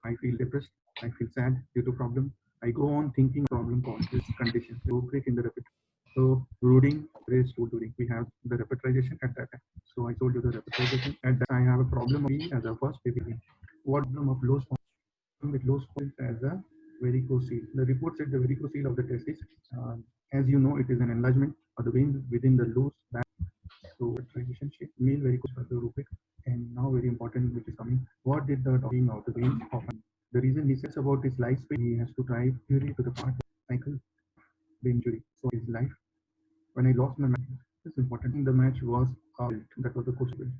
I feel depressed. I feel sad due to problem. I go on thinking problem causes this condition. So break in the repeat. So reading is to doing. We have the repetization at that time. So I told you the repetization. At that I have a problem of B as a first baby. What problem of low with low spots as a varicocele. The report said the varicocele of the testis, as you know, it is an enlargement of the vein within the loose back. So transition shape, male varicose rubric, and now very important, which is coming. What did the docking of the veins often? The reason he says about his lifespan, he has to drive theory to the part cycle, the injury. So his life, when I lost my match, this is important. The match was that was the question.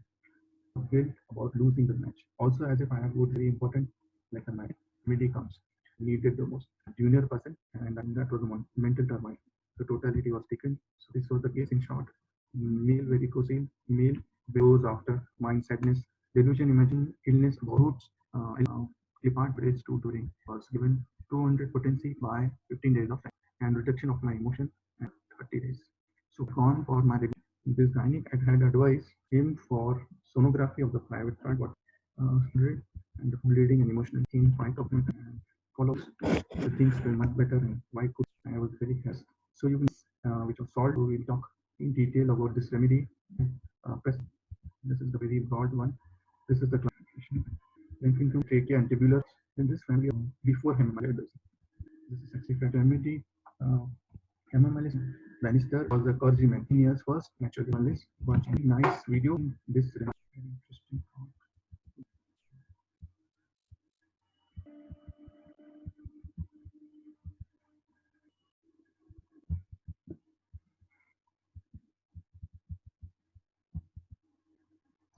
Guilt about losing the match. Also, as if I have got very important, like a match, midi comes, needed the most junior person, and that was the one mental turmoil. The totality was taken. So this was the case in short. Male varicocele, male goes after mind sadness, delusion, imagine illness, roots, depart bridge to during was given 200 potency by 15 days of time and reduction of my emotion at 30 days. So gone for my this gynaec had advised him for sonography of the private part, what and bleeding and emotional came fight of him and follows the things were much better and why could I was very fast. So you will which was solved. We will talk in detail about this remedy. This is the very broad one. This is the classification. Linking to trachea and tubular in this family before hemorrhages. This is actually remedy. MMLS Bannister was a clergyman. In years first natural journalist. Watch any nice video. This is very interesting.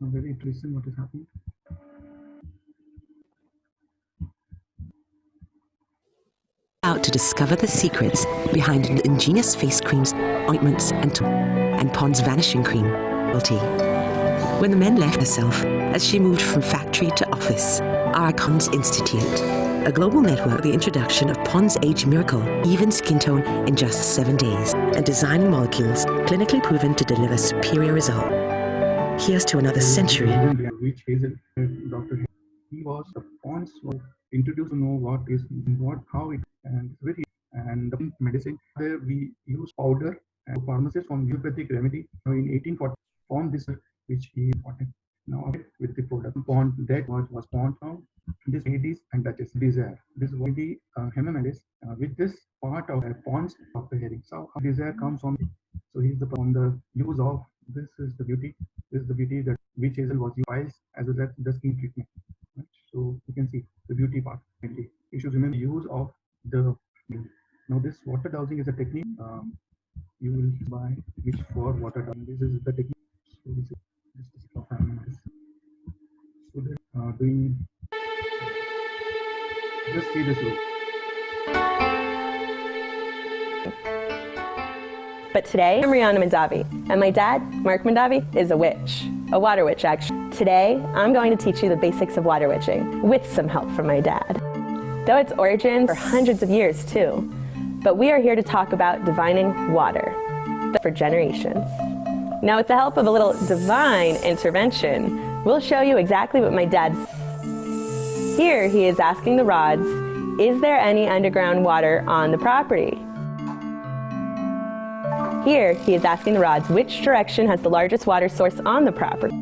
Very interesting what is happening. Out to discover the secrets behind ingenious face creams, ointments, and Pond's vanishing cream. When the men left herself, as she moved from factory to office, Icons Institute, a global network, the introduction of Pond's Age Miracle, even skin tone in just 7 days, and designing molecules clinically proven to deliver superior result. Here's to another century. Which Hazel, Dr. He was the Pond's was introduced to know what is what how it and very and the medicine there we use powder and pharmacists from homeopathic remedy in 1840 formed this which he important now with the product Pond that was Pond from this ladies and Duchess desire this was the hemorrhages with this part of Pond's Dr. Herring. So desire comes from so he's the from the use of this is the beauty this is the beauty that which Hazel was used as well as the skin treatment. Right? So you can see the beauty part mainly. You should remember use of the now this water dowsing is a technique you will buy which for water dowsing. This is the technique. So this is of this. So they're doing just see this look. But today, I'm Rihanna Mandavi, and my dad, Mark Mandavi, is a witch. A water witch, actually. Today, I'm going to teach you the basics of water witching, with some help from my dad. Though its origins for hundreds of years, too. But we are here to talk about divining water, but for generations. Now, with the help of a little divine intervention, we'll show you exactly what my dad... Here, he is asking the rods, is there any underground water on the property? Here, he is asking the rods which direction has the largest water source on the property.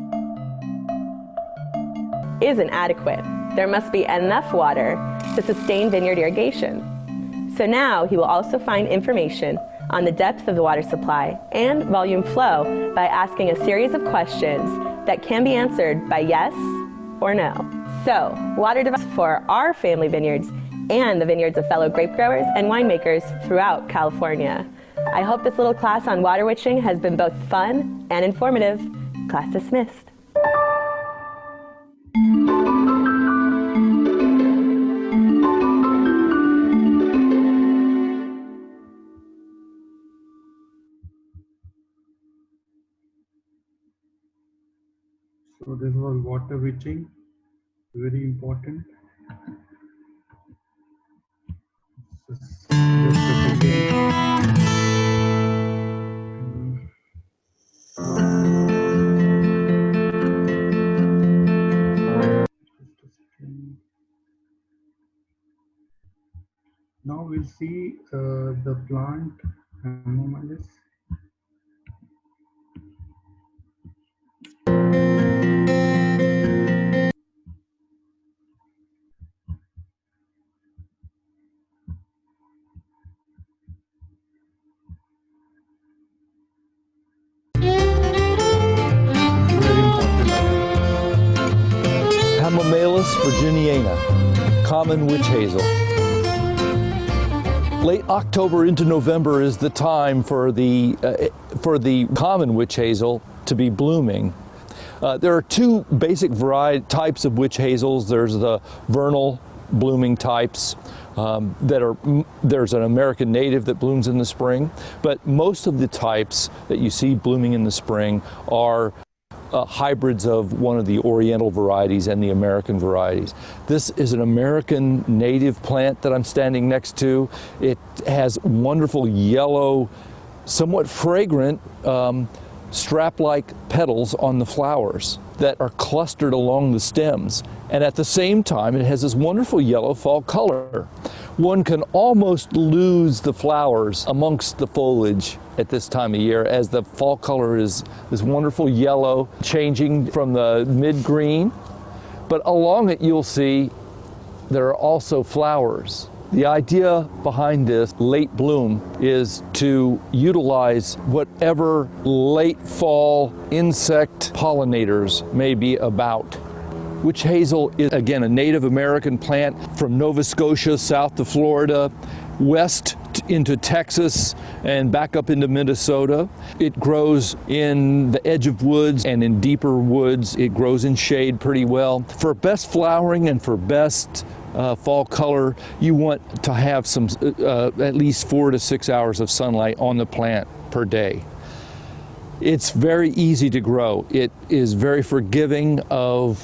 Isn't adequate. There must be enough water to sustain vineyard irrigation. So now he will also find information on the depth of the water supply and volume flow by asking a series of questions that can be answered by yes or no. So, water device for our family vineyards and the vineyards of fellow grape growers and winemakers throughout California. I hope this little class on water witching has been both fun and informative. Class dismissed. So this was water witching, very important. Just a second. Now we'll see the plant Hamamelis. Very important. Hamamelis virginiana, common witch hazel. Late October into November is the time for the common witch hazel to be blooming. There are two basic types of witch hazels. There's the vernal blooming types there's an American native that blooms in the spring, but most of the types that you see blooming in the spring are hybrids of one of the Oriental varieties and the American varieties. This is an American native plant that I'm standing next to. It has wonderful yellow, somewhat fragrant strap-like petals on the flowers that are clustered along the stems. And at the same time, it has this wonderful yellow fall color. One can almost lose the flowers amongst the foliage at this time of year, as the fall color is this wonderful yellow, changing from the mid-green. But along it, you'll see there are also flowers. The idea behind this late bloom is to utilize whatever late fall insect pollinators may be about. Witch hazel is, again, a Native American plant from Nova Scotia south to Florida, west into Texas, and back up into Minnesota. It grows in the edge of woods and in deeper woods. It grows in shade pretty well. For best flowering and for best fall color, you want to have some at least 4 to 6 hours of sunlight on the plant per day. It's very easy to grow. It is very forgiving of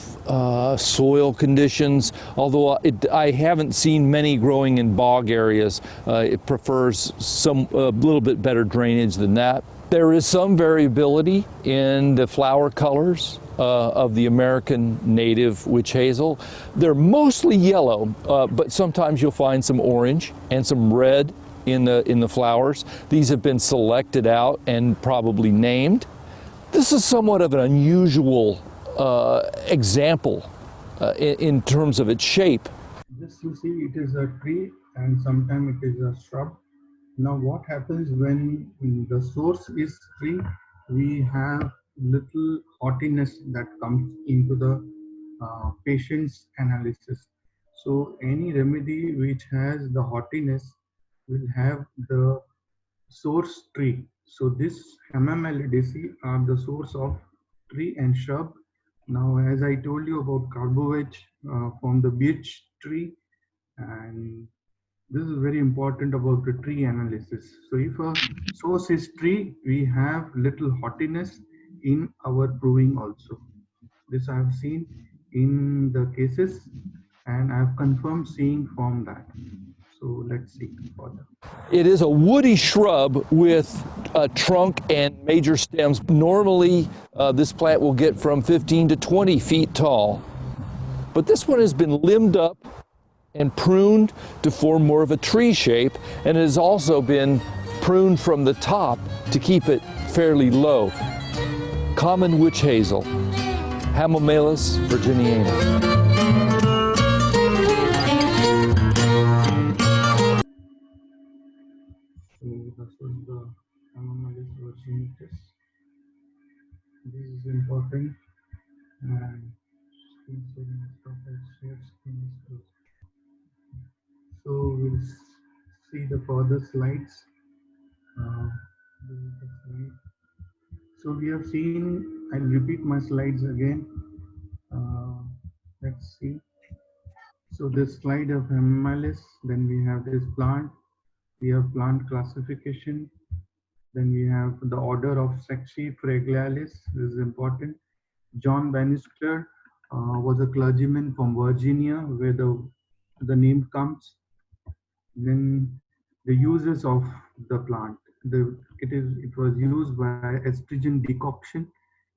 soil conditions, although I haven't seen many growing in bog areas. It prefers a little bit better drainage than that. There is some variability in the flower colors of the American native witch hazel. They're mostly yellow, but sometimes you'll find some orange and some red in the flowers. These have been selected out and probably named. This is somewhat of an unusual example in terms of its shape. This you see, it is a tree and sometimes it is a shrub. Now what happens when the source is tree, we have little haughtiness that comes into the patient's analysis. So any remedy which has the haughtiness will have the source tree. So this Hamamelis are the source of tree and shrub. Now, as I told you about carbovage from the birch tree, and this is very important about the tree analysis. So if a source is tree, we have little haughtiness in our proving also. This I have seen in the cases and I have confirmed seeing from that. So let's see further. It is a woody shrub with a trunk and major stems. Normally, this plant will get from 15 to 20 feet tall. But this one has been limbed up and pruned to form more of a tree shape, and it has also been pruned from the top to keep it fairly low. Common witch hazel, Hamamelis virginiana. So this was the Hamamelis virginitas. This is important. And so we'll see the further slides. So we have seen, I'll repeat my slides again. Let's see. So this slide of Hamamelis, then we have this plant, we have plant classification, then we have the order of Saxi fragilis. This is important. John Bannister was a clergyman from Virginia, where the name comes. Then the uses of the plant. It was used by astringent decoction,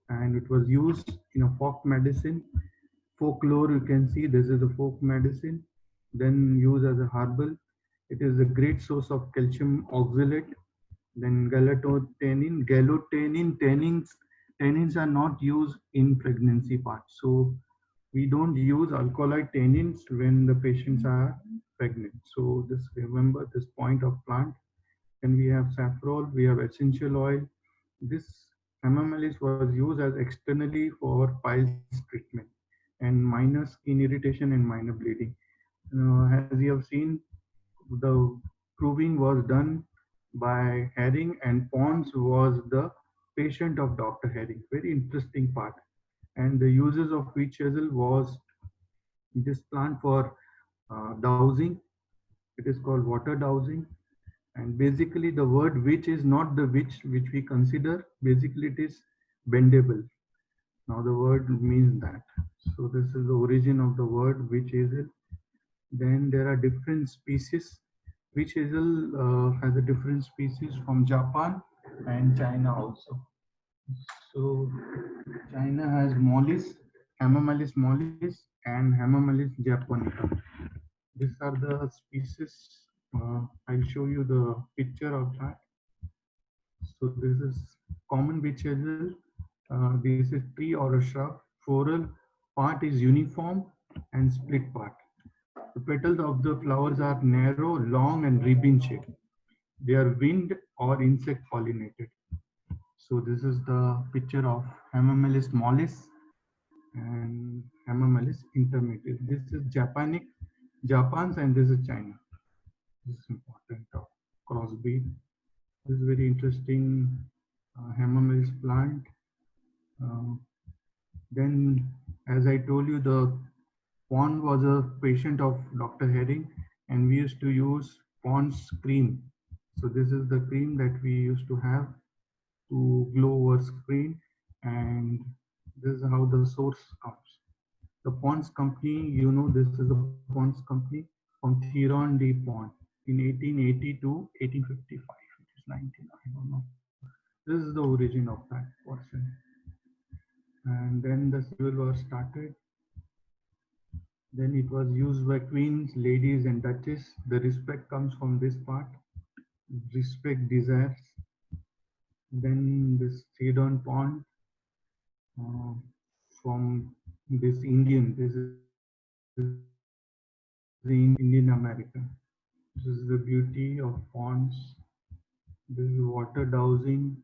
and it was used in a folk medicine. Folklore, you can see this is a folk medicine. Then used as a herbal. It is a great source of calcium oxalate. Then tannins are not used in pregnancy part. So we don't use alkaloid tannins when the patients are pregnant. So just remember this point of plant. Then we have saffron, we have essential oil. This hemamelis was used as externally for piles treatment and minor skin irritation and minor bleeding. As you have seen, the proving was done by Herring, and Pons was the patient of Dr. Herring. Very interesting part. And the uses of witch hazel was this plant for dowsing. It is called water dowsing. And basically the word witch is not the witch which we consider. Basically it is bendable. Now the word means that. So this is the origin of the word witch hazel. Then there are different species. Witch hazel has a different species from Japan and China also. So China has mollis, Hemamelis mollis, and Hemamelis japonica. These are the species. I'll show you the picture of that. So this is common witch hazel. This is tree or a shrub. Floral part is uniform and split part. The petals of the flowers are narrow, long, and ribbon shaped. They are wind or insect pollinated. So this is the picture of Hemamelis mollis and Hemamelis intermediate. This is Japan's, and this is China. This is important crossbreed. This is very interesting Hemamelis plant. Then, as I told you, the Pond was a patient of Dr. Herring, and we used to use Pond's cream. So this is the cream that we used to have to glow our screen, and this is how the source comes. The Pond's company, you know, this is the Pond's company from Theron de Pond in 1880 to 1855, which is 19, I don't know. This is the origin of that portion. And then the Civil War started. Then it was used by queens, ladies, and duchess. The respect comes from this part. Respect desires. Then this Ceylon pond from this Indian. This is the Indian American. This is the beauty of ponds. This is water dowsing.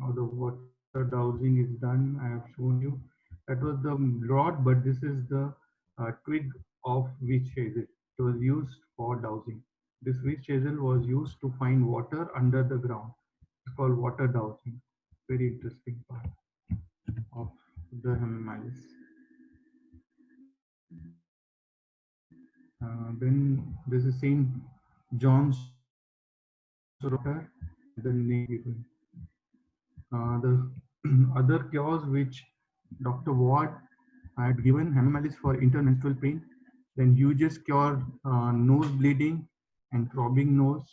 How the water dowsing is done, I have shown you. That was the rod, but this is the twig of witch hazel. It was used for dowsing. This witch hazel was used to find water under the ground. It's called water dowsing. Very interesting part of the Hemamelis. Then this is St. John's water, the name given. The other cures which Dr. Ward had given Hemamelis for intermenstrual pain, then Hughes cure nose bleeding and throbbing nose.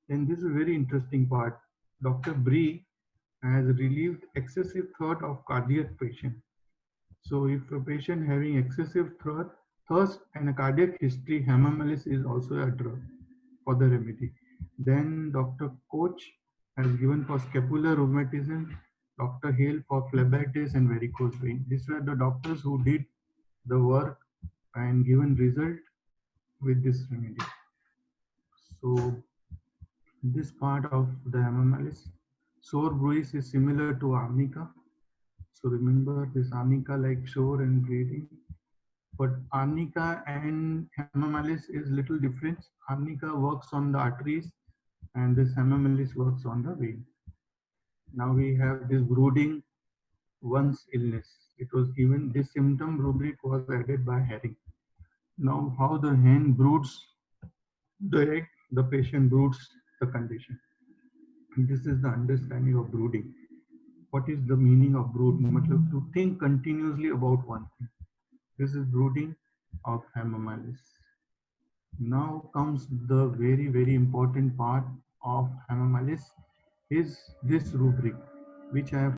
Then this is a very interesting part. Dr. Bree has relieved excessive thirst of cardiac patient. So if a patient having excessive thirst and a cardiac history, Hemamelis is also a drug for the remedy. Then Dr. Koch has given for scapular rheumatism, Dr. Hale for phlebitis and varicose vein. These were the doctors who did the work and given result with this remedy. So this part of the Hemamelis. Sore bruise is similar to arnica. So remember this arnica like sore and bleeding. But arnica and Hemamelis is little different. Arnica works on the arteries and this Hemamelis works on the vein. Now we have this brooding once illness. It was given, this symptom rubric was added by Herring. Now how the hen broods the egg, the patient broods the condition. This is the understanding of brooding. What is the meaning of brood? To think continuously about one thing. This is brooding of Hemamelis. Now comes the very, very important part of Hemamelis is this rubric, which I have